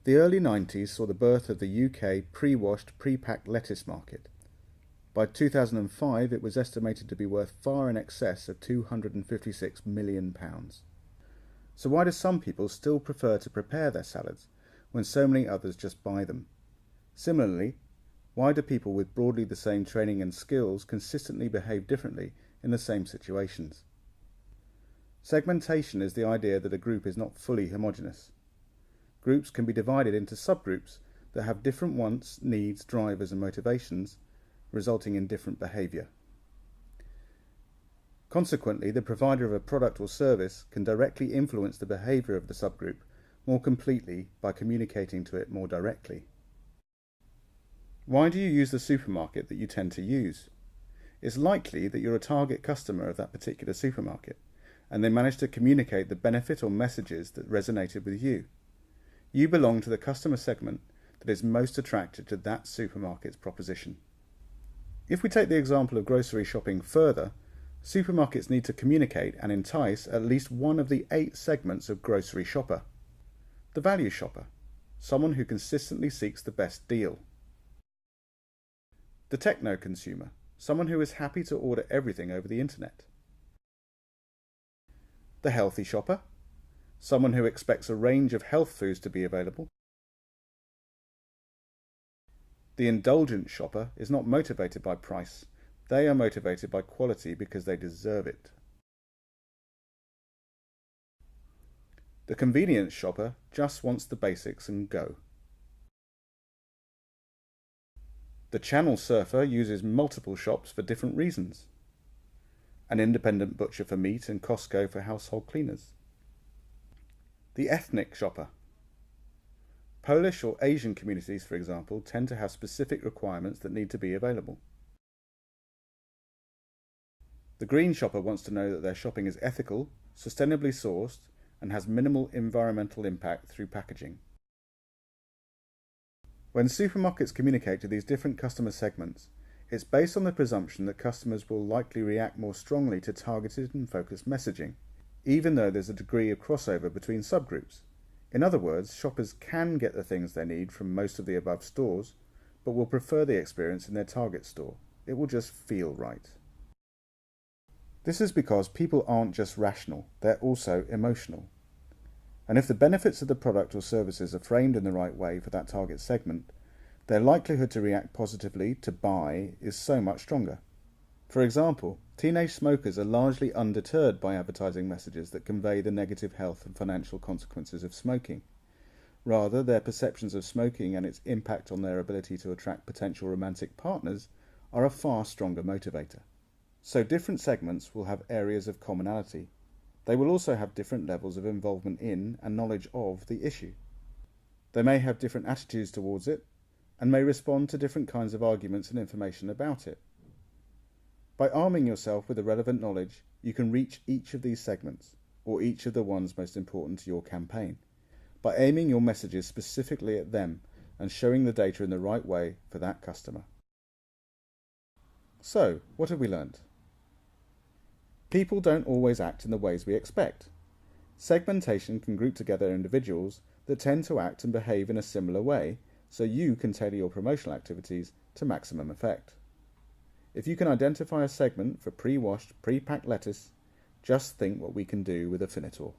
The early 90s saw the birth of the UK pre-washed, pre-packed lettuce market. By 2005 it was estimated to be worth far in excess of £256 million. So why do some people still prefer to prepare their salads when so many others just buy them? Similarly, why do people with broadly the same training and skills consistently behave differently in the same situations? Segmentation is the idea that a group is not fully homogeneous. Groups can be divided into subgroups that have different wants, needs, drivers and motivations, resulting in different behaviour. Consequently, the provider of a product or service can directly influence the behaviour of the subgroup more completely by communicating to it more directly. Why do you use the supermarket that you tend to use? It's likely that you're a target customer of that particular supermarket, and they managed to communicate the benefit or messages that resonated with you. You belong to the customer segment that is most attracted to that supermarket's proposition. If we take the example of grocery shopping further, supermarkets need to communicate and entice at least one of the 8 segments of grocery shopper. The value shopper, someone who consistently seeks the best deal. The techno consumer, someone who is happy to order everything over the internet. The healthy shopper, someone who expects a range of health foods to be available. The indulgent shopper is not motivated by price. They are motivated by quality because they deserve it. The convenience shopper just wants the basics and go. The channel surfer uses multiple shops for different reasons. An independent butcher for meat and Costco for household cleaners. The ethnic shopper. Polish or Asian communities, for example, tend to have specific requirements that need to be available. The green shopper wants to know that their shopping is ethical, sustainably sourced, and has minimal environmental impact through packaging. When supermarkets communicate to these different customer segments, it's based on the presumption that customers will likely react more strongly to targeted and focused messaging, even though there's a degree of crossover between subgroups. In other words, shoppers can get the things they need from most of the above stores, but will prefer the experience in their target store. It will just feel right. This is because people aren't just rational, they're also emotional. And if the benefits of the product or services are framed in the right way for that target segment, their likelihood to react positively to buy is so much stronger. For example, teenage smokers are largely undeterred by advertising messages that convey the negative health and financial consequences of smoking. Rather, their perceptions of smoking and its impact on their ability to attract potential romantic partners are a far stronger motivator. So different segments will have areas of commonality. They will also have different levels of involvement in and knowledge of the issue. They may have different attitudes towards it, and may respond to different kinds of arguments and information about it. By arming yourself with the relevant knowledge, you can reach each of these segments, or each of the ones most important to your campaign, by aiming your messages specifically at them and showing the data in the right way for that customer. So, what have we learned? People don't always act in the ways we expect. Segmentation can group together individuals that tend to act and behave in a similar way, so you can tailor your promotional activities to maximum effect. If you can identify a segment for pre-washed, pre-packed lettuce, just think what we can do with Afinitor.